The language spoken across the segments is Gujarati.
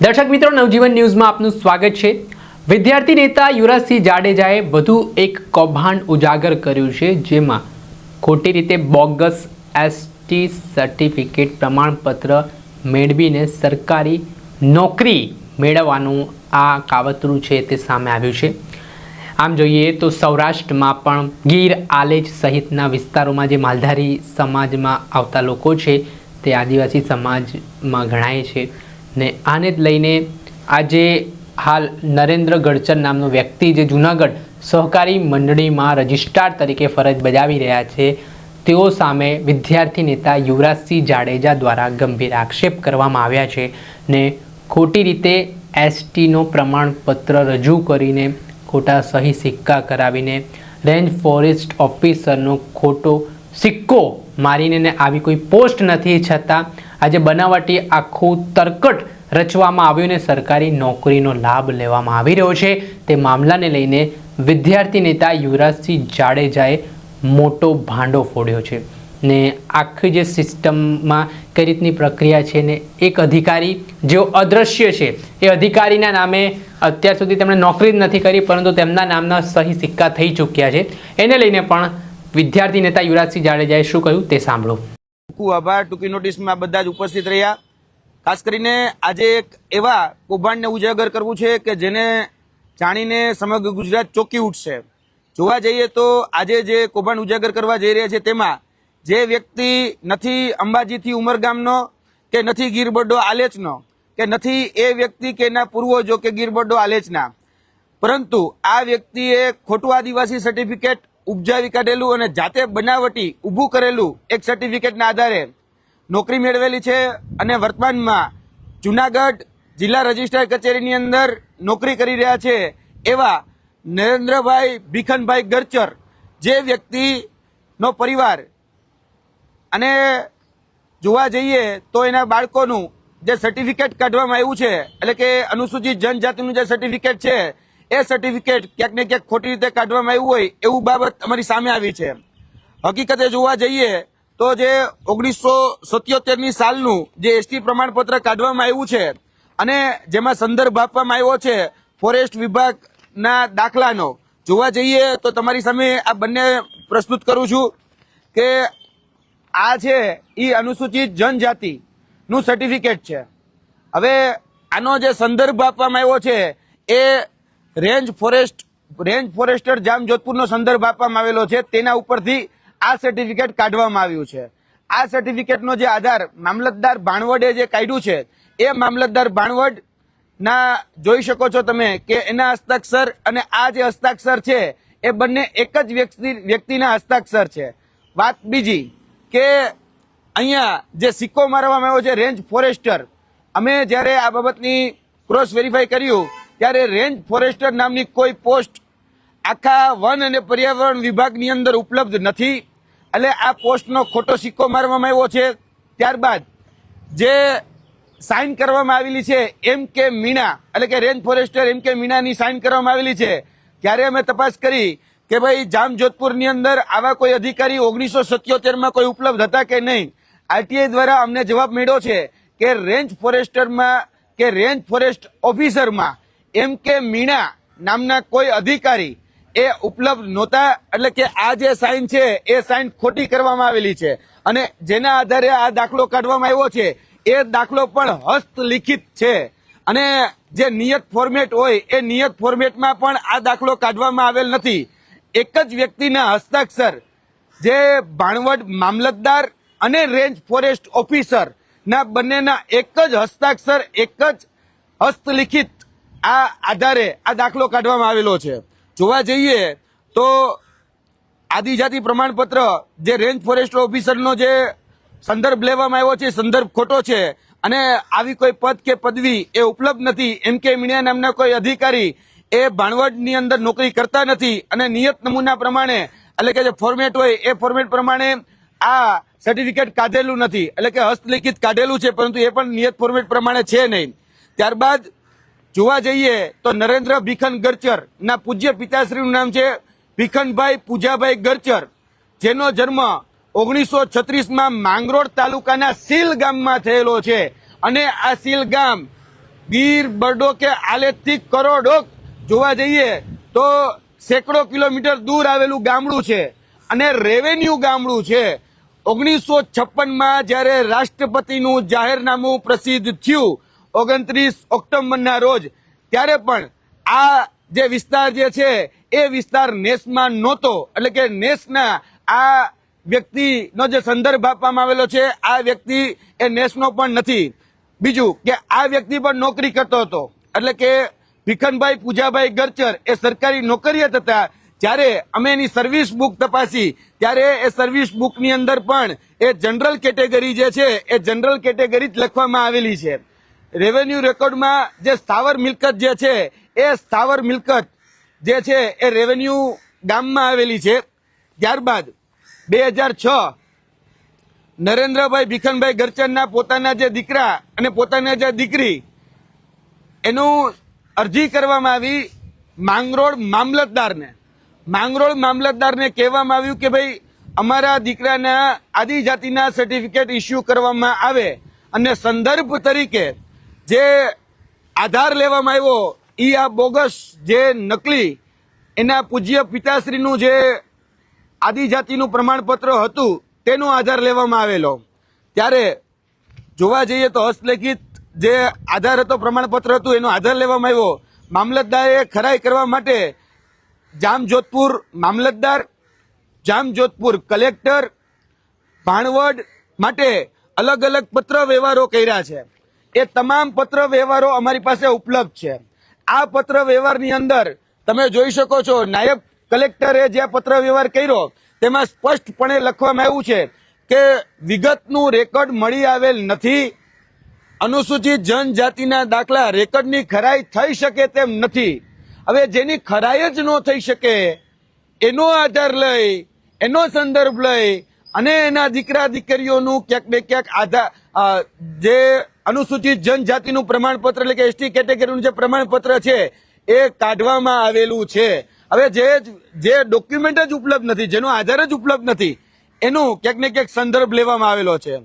દર્શક મિત્રો, નવજીવન ન્યૂઝમાં આપનું સ્વાગત છે। વિદ્યાર્થી નેતા યુવરાજસિંહ જાડેજાએ વધુ એક કૌભાંડ ઉજાગર કર્યું છે, જેમાં ખોટી રીતે બોગસ એસટી સર્ટિફિકેટ પ્રમાણપત્ર મેળવીને સરકારી નોકરી મેળવવાનું આ કાવતરું છે તે સામે આવ્યું છે। આમ જોઈએ તો સૌરાષ્ટ્રમાં પણ ગીર, આલેચ સહિતના વિસ્તારોમાં જે માલધારી સમાજમાં આવતા લોકો છે તે આદિવાસી સમાજમાં ગણાય છે ને આને જ લઈને આજે હાલ નરેન્દ્ર ગડચર નામનો વ્યક્તિ જે જૂનાગઢ સહકારી મંડળીમાં રજિસ્ટ્રાર તરીકે ફરજ બજાવી રહ્યા છે તેઓ સામે વિદ્યાર્થી નેતા યુવરાજસિંહ જાડેજા દ્વારા ગંભીર આક્ષેપ કરવામાં આવ્યા છે ને ખોટી રીતે એસટીનો પ્રમાણપત્ર રજૂ કરીને ખોટા સહી સિક્કા કરાવીને રેન્જ ફોરેસ્ટ ઓફિસરનો ખોટો સિક્કો મારીને આવી કોઈ પોસ્ટ નથી છતાં આજે બનાવટી આખું તરકટ રચવામાં આવ્યું ને સરકારી નોકરીનો લાભ લેવામાં આવી રહ્યો છે। તે મામલાને લઈને વિદ્યાર્થી નેતા યુવરાજસિંહ જાડેજાએ મોટો ભાંડો ફોડ્યો છે ને આખી જે સિસ્ટમમાં કઈ રીતની પ્રક્રિયા છે ને એક અધિકારી જેઓ અદૃશ્ય છે એ અધિકારીના નામે અત્યાર સુધી તેમણે નોકરી જ નથી કરી, પરંતુ તેમના નામના સહી સિક્કા થઈ ચૂક્યા છે। એને લઈને પણ વિદ્યાર્થી નેતા યુવરાજસિંહ જાડેજાએ શું કહ્યું તે સાંભળો। આભાર। ટૂંકી નોટિસમાં બધા જ ઉપસ્થિત રહ્યા। ખાસ કરીને આજે એક એવા કૌભાંડને ઉજાગર કરવું છે કે જેને જાણીને સમગ્ર ગુજરાત ચોંકી ઉઠશે। જોવા જઈએ તો આજે જે કૌભાંડ ઉજાગર કરવા જઈ રહ્યા છે તેમાં જે વ્યક્તિ નથી અંબાજીથી ઉમરગામનો કે નથી ગીરબડ્ડો આલેચનો કે નથી એ વ્યક્તિ કે એના પૂર્વજો કે ગીરબડ્ડો આલેચના, પરંતુ આ વ્યક્તિએ ખોટું આદિવાસી સર્ટિફિકેટ ઉપજાવી કાઢેલું અને જાતે બનાવટી ઊભું કરેલું એક સર્ટિફિકેટના આધારે નોકરી મેળવેલી છે અને વર્તમાનમાં જૂનાગઢ જિલ્લા રજિસ્ટ્રાર કચેરીની અંદર નોકરી કરી રહ્યા છે એવા નરેન્દ્રભાઈ ભીખનભાઈ ગરચર, જે વ્યક્તિનો પરિવાર અને જોવા જઈએ તો એના બાળકોનું જે સર્ટિફિકેટ કાઢવામાં આવ્યું છે, એટલે કે અનુસૂચિત જનજાતિનું જે સર્ટિફિકેટ છે એ સર્ટિફિકેટ ક્યાંક ને ક્યાંક ખોટી રીતે કાઢવામાં આવ્યું હોય એવું બાબત અમારી સામે આવી છે। હકીકતે જોવા જઈએ તો જે 1977ની સાલનું જે એસટી પ્રમાણપત્ર કાઢવામાં આવ્યું છે અને જેમાં સંદર્ભ આપવામાં આવ્યો છે ફોરેસ્ટ વિભાગના દાખલાનો, જોવા જઈએ તો તમારી સામે આ બંને પ્રસ્તુત કરું છું કે આ છે એ અનુસૂચિત જનજાતિનું સર્ટિફિકેટ છે। હવે આનો જે સંદર્ભ આપવામાં આવ્યો છે એ રેન્જ ફોરેસ્ટર જામજોધપુરનો સંદર્ભ આપવામાં આવેલો છે, તેના ઉપરથી આ સર્ટિફિકેટ કાઢવામાં આવ્યું છે। આ સર્ટિફિકેટનો જે આધાર મામલતદાર ભાણવડે જે કાઢ્યું છે એ મામલતદાર ભાણવડ ના જોઈ શકો છો તમે કે એના હસ્તાક્ષર અને આ જે હસ્તાક્ષર છે એ બંને એક જ વ્યક્તિના હસ્તાક્ષર છે। વાત બીજી કે અહીંયા જે સિક્કો મારવામાં આવ્યો છે રેન્જ ફોરેસ્ટર, અમે જ્યારે આ બાબતની ક્રોસ વેરીફાઈ કર્યું ત્યારે રેન્જ ફોરેસ્ટર નામની કોઈ પોસ્ટ આખા વન અને પર્યાવરણ વિભાગની અંદર ઉપલબ્ધ નથી, એટલે આ પોસ્ટનો ખોટો સિક્કો મારવામાં આવ્યો છે। ત્યારબાદ જે સાઇન કરવામાં આવેલી છે એમ કે મીણા, એટલે કે રેન્જ ફોરેસ્ટર એમ કે મીણાની સાઇન કરવામાં આવેલી છે, ત્યારે અમે તપાસ કરી કે ભાઈ જામજોધપુરની અંદર આવા કોઈ અધિકારી 1977માં કોઈ ઉપલબ્ધ હતા કે નહીં। આરટીઆઈ દ્વારા અમને જવાબ મળ્યો છે કે રેન્જ ફોરેસ્ટરમાં કે રેન્જ ફોરેસ્ટ ઓફિસરમાં એમ કે મીણા નામના કોઈ અધિકારી એ ઉપલબ્ધ નહોતા, એટલે કે આ જે સાઇન છે એ સાઇન ખોટી કરવામાં આવેલી છે અને જેના આધારે આ દાખલો કાઢવામાં આવ્યો છે એ દાખલો પણ હસ્તલિખિત છે અને જે નિયત ફોર્મેટ હોય એ નિયત ફોર્મેટમાં પણ આ દાખલો કાઢવામાં આવેલ નથી। એક જ વ્યક્તિના હસ્તાક્ષર, જે ભાણવડ મામલતદાર અને રેન્જ ફોરેસ્ટ ઓફિસર ના બંનેના એક જ હસ્તાક્ષર, એક જ હસ્તલિખિત આ આધારે આ દાખલો કાઢવામાં આવેલો છે। જોવા જઈએ તો આદિજાતિ પ્રમાણપત્ર જે રેન્જ ફોરેસ્ટ ઓફિસરનો જે સંદર્ભ લેવામાં આવ્યો છે સંદર્ભ ખોટો છે અને આવી કોઈ પદ કે પદવી એ ઉપલબ્ધ નથી। એમ કે મીણિયા નામના કોઈ અધિકારી એ ભાણવડની અંદર નોકરી કરતા નથી અને નિયત નમૂના પ્રમાણે, એટલે કે જે ફોર્મેટ હોય એ ફોર્મેટ પ્રમાણે આ સર્ટિફિકેટ કાઢેલું નથી, એટલે કે હસ્તલિખિત કાઢેલું છે પરંતુ એ પણ નિયત ફોર્મેટ પ્રમાણે છે નહીં। ત્યારબાદ જોવા જઈએ તો નરેન્દ્ર ભીખન ગરચર ના પૂજ્ય પિતાશ્રીનું નામ છે ભીખનભાઈ પૂજાભાઈ ગરચર, જેનો જન્મ 1936માં માંગરોળ તાલુકાના સીલ ગામમાં થયેલો છે અને આ સીલ ગામ ગીર બરડો કે આલેથી કરોડો જોવા જઈએ તો સેંકડો કિલોમીટર દૂર આવેલું ગામડું છે અને રેવન્યુ ગામડું છે. 1956માં જ્યારે રાષ્ટ્રપતિનું જાહેરનામું પ્રસિદ્ધ થયું 29 ઓક્ટોબરના રોજ, ત્યારે પણ આ જે વિસ્તાર જે છે એ વિસ્તાર નેસમાં નહોતો. એટલે કે નેસના આ વ્યક્તિનો જે સંદર્ભ આપવામાં આવેલો છે, આ વ્યક્તિ એ નેસનો પણ નથી. બીજું કે આ વ્યક્તિ પણ નોકરી કરતો હતો. એટલે કે ભીખનભાઈ પૂજાભાઈ ગરચર એ સરકારી નોકરિયાત હતા. જ્યારે અમે એની સર્વિસ બુક તપાસી ત્યારે એ સર્વિસ બુકની અંદર પણ એ જનરલ કેટેગરી જે છે એ જનરલ કેટેગરી જ લખવામાં આવેલી છે. રેવન્યુ રેકોર્ડમાં જે સ્થાવર મિલકત જે છે એ સ્થાવર મિલકત જે છે એ રેવન્યુ ગામમાં આવેલી છે. ત્યારબાદ 2006 નરેન્દ્રભાઈ ભીખનભાઈ ગરચરના પોતાના જે દીકરા અને પોતાના જે દીકરી એનું અરજી કરવામાં આવી માંગરોળ મામલતદારને. માંગરોળ મામલતદારને કહેવામાં આવ્યું કે ભાઈ અમારા દીકરાના આદિજાતિના સર્ટિફિકેટ ઇસ્યુ કરવામાં આવે અને સંદર્ભ તરીકે જે આધાર લેવામાં આવ્યો એ આ બોગસ જે નકલી એના પૂજ્ય પિતાશ્રીનું જે આદિજાતિનું પ્રમાણપત્ર હતું તેનો આધાર લેવામાં આવેલો. ત્યારે જોવા જઈએ તો હસ્તલિખિત જે આધાર હતો, પ્રમાણપત્ર હતું, એનો આધાર લેવામાં આવ્યો. મામલતદારે ખરાઈ કરવા માટે જામજોધપુર મામલતદાર, જામજોધપુર કલેક્ટર, ભાણવડ માટે અલગ અલગ પત્ર વ્યવહારો કર્યા છે. એ તમામ પત્ર વ્યવહારો અમારી પાસે ઉપલબ્ધ છે. આ પત્ર વ્યવહારની અંદર તમે જોઈ શકો છો, નાયબ કલેક્ટરે જે પત્ર વ્યવહાર કર્યો તેમાં સ્પષ્ટપણે લખવામાં આવ્યું છે કે વિગતનું રેકોર્ડ મળી આવેલ નથી. અનુસૂચિત જનજાતિના દાખલા રેકોર્ડની ખરાઈ થઈ શકે તેમ નથી. હવે જેની ખરાઈ જ ન થઈ શકે એનો આધાર લઈ, એનો સંદર્ભ લઈ અને એના દીકરા દીકરીઓનું ક્યાંક ને ક્યાંક આધાર જે અનુસૂચિત જનજાતિનું પ્રમાણપત્ર એટલે કે એસટી કેટેગરીનું જે પ્રમાણપત્ર છે એ કાઢવામાં આવેલું છે. હવે જે ડોક્યુમેન્ટ જ ઉપલબ્ધ નથી, જેનો આધાર જ ઉપલબ્ધ નથી, એનું ક્યાંક ને ક્યાંક સંદર્ભ લેવામાં આવેલો છે.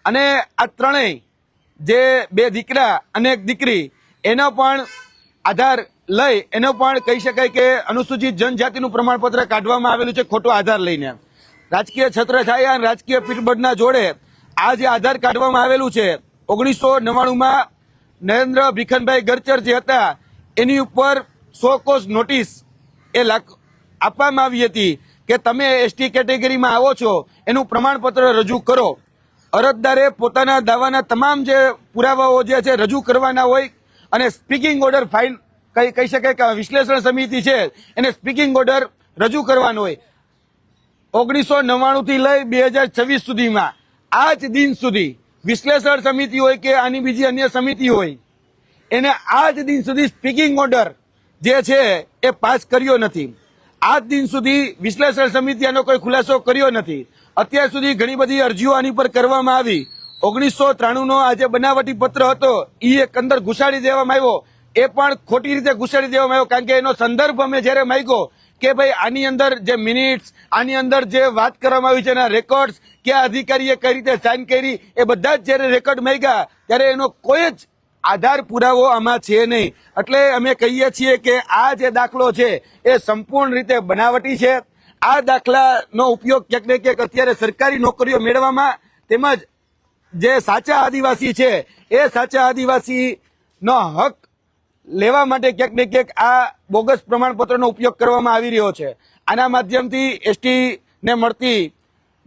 અને આ ત્રણેય જે બે દીકરા અને એક દીકરી એનો પણ આધાર લઈ એનો પણ કહી શકાય કે અનુસૂચિત જનજાતિનું પ્રમાણપત્ર કાઢવામાં આવેલું છે ખોટો આધાર લઈને. રાજકીય છત્રછાયા અને રાજકીય પીઠબળના જોડે આ જે આધાર કાઢવામાં આવેલું છે 1999માં નરેન્દ્ર ભીખનભાઈ ગરચર જે હતા એની ઉપર 100 કોસ નોટિસ એ આપવામાં આવી હતી કે તમે એસટી કેટેગરીમાં આવો છો એનું પ્રમાણપત્ર રજૂ કરો. અરજદારે પોતાના દાવાના તમામ જે પુરાવાઓ જે છે રજૂ કરવાના હોય અને સ્પીકિંગ ઓર્ડર ફાઇલ કહી શકાય કે વિશ્લેષણ સમિતિ છે એને સ્પીકિંગ ઓર્ડર રજૂ કરવાનો હોય. 1999 થી લઈ 2026 સુધીમાં આજ દિન સુધી વિશ્લેષણ સમિતિ હોય કે આની બીજી અન્ય સમિતિ હોય એને આજ દિન સુધી સ્પીકિંગ ઓર્ડર જે છે એ પાસ કર્યો નથી. આજ દિન સુધી વિશ્લેષણ સમિતિ આનો કોઈ ખુલાસો કર્યો નથી. અત્યાર સુધી ઘણી બધી અરજીઓ આની પર કરવામાં આવી. 1993નો આ જે બનાવટી પત્ર હતો એ એક અંદર ઘુસાડી દેવામાં આવ્યો. એ પણ ખોટી રીતે ઘુસાડી દેવામાં આવ્યો કારણ કે એનો સંદર્ભ અમે જયારે માંગ્યો કે ભાઈ આની અંદર જે મિનિટ્સ, આની અંદર જે વાત કરવામાં આવી છે એના રેકોર્ડ્સ, કયા અધિકારીએ કઈ રીતે સાઇન કરી, એ બધા જ જયારે રેકોર્ડ માંગ્યા ત્યારે એનો કોઈ જ આધાર પુરાવો આમાં છે નહીં. એટલે અમે કહીએ છીએ કે આ જે દાખલો છે એ સંપૂર્ણ રીતે બનાવટી છે. આ દાખલાનો ઉપયોગ ક્યાંક ને ક્યાંક અત્યારે સરકારી નોકરીઓ મેળવવામાં તેમજ જે સાચા આદિવાસી છે એ સાચા આદિવાસીનો હક લેવા માટે ક્યાંક ને ક્યાંક આ બોગસ પ્રમાણપત્રનો ઉપયોગ કરવામાં આવી રહ્યો છે. આના માધ્યમથી એસટી ને મળતી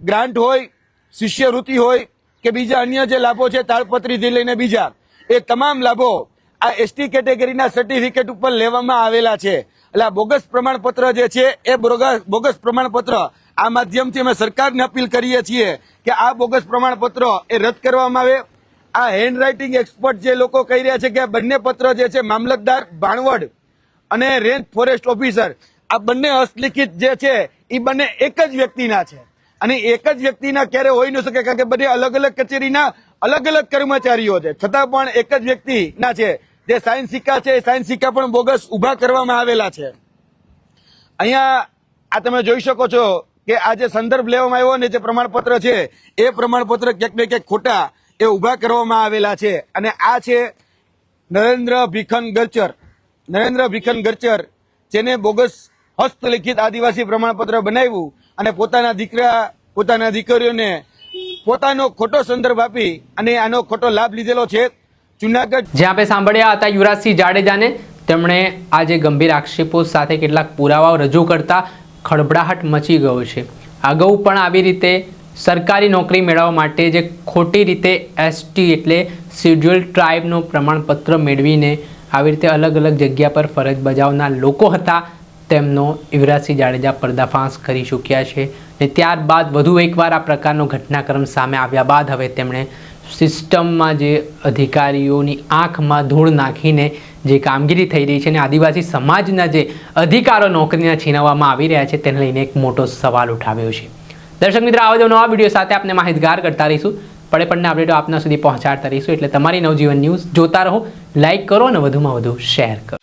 ગ્રાન્ટ હોય, શિષ્યવૃત્તિ હોય કે બીજા અન્ય જે લાભો છે તાળપત્રીથી લઈને બીજા એ તમામ લાભો આ એસટી કેટેગરીના સર્ટિફિકેટ ઉપર લેવામાં આવેલા છે. એટલે આ બોગસ પ્રમાણપત્ર જે છે એ બોગસ પ્રમાણપત્ર આ માધ્યમથી અમે સરકારને અપીલ કરીએ છીએ કે આ બોગસ પ્રમાણપત્ર એ રદ કરવામાં આવે. આ હેન્ડ રાઇટિંગ એક્સપર્ટ જે લોકો કહી રહ્યા છે કે આ બંને પત્ર જે છે મામલતદાર ભાણવડ અને રેન્જ ફોરેસ્ટ ઓફિસર આ બંને હસ્તલિખિત જે છે એ બંને એક જ વ્યક્તિના છે અને એક જ વ્યક્તિના ક્યારે હોઈ ન શકે કારણ કે બંને અલગ અલગ કચેરીના અલગ અલગ કર્મચારીઓ છે છતાં પણ એક જ વ્યક્તિના છે. જે સાઇન સિક્કા છે એ સાઇન સિક્કા પણ બોગસ ઉભા કરવામાં આવેલા છે. અહીંયા આ તમે જોઈ શકો છો કે આ જે સંદર્ભ લેવામાં આવ્યો ને જે પ્રમાણપત્ર છે એ પ્રમાણપત્ર ક્યાંક ને ક્યાંક ખોટા એ ઉભા કરવામાં આવેલા છે. અને આ છે નરેન્દ્ર ભીખન ગરચર જેને બોગસ હસ્તલિખિત આદિવાસી પ્રમાણપત્ર બનાવ્યું અને પોતાના દીકરીઓને પોતાનો ખોટો સંદર્ભ આપી અને આનો ખોટો લાભ લીધેલો છે. જુનાગઢ જ્યાં આપણે સાંભળ્યા હતા યુવરાજસિંહ જાડેજાને, તેમણે આજે ગંભીર આક્ષેપો સાથે કેટલાક પુરાવાઓ રજૂ કરતા ખળભળાટ મચી ગયો છે. અગાઉ પણ આવી રીતે સરકારી નોકરી મેળવવા માટે જે ખોટી રીતે એસટી એટલે શેડ્યુલ ટ્રાઇબનું પ્રમાણપત્ર મેળવીને આવી રીતે અલગ અલગ જગ્યા પર ફરજ બજાવનાર લોકો હતા, તેમનો યુવરાજસિંહ જાડેજા પર્દાફાશ કરી ચૂક્યા છે. ને ત્યારબાદ વધુ એકવાર આ પ્રકારનો ઘટનાક્રમ સામે આવ્યા બાદ હવે તેમણે સિસ્ટમમાં જે અધિકારીઓની આંખમાં ધૂળ નાખીને જે કામગીરી થઈ રહી છે અને આદિવાસી સમાજના જે અધિકારો નોકરીના છીનવવામાં આવી રહ્યા છે તેને લઈને એક મોટો સવાલ ઉઠાવ્યો છે. દર્શક મિત્રો, આવા જ નવા વિડીયો સાથે આપણે માહિતગાર કરતા રહીશું, પડે અપડેટો આપના સુધી પહોંચાડતા રહીશું. એટલે તમારી નવજીવન ન્યૂઝ જોતા રહો, લાઇક કરો અને વધુમાં વધુ શેર કરો.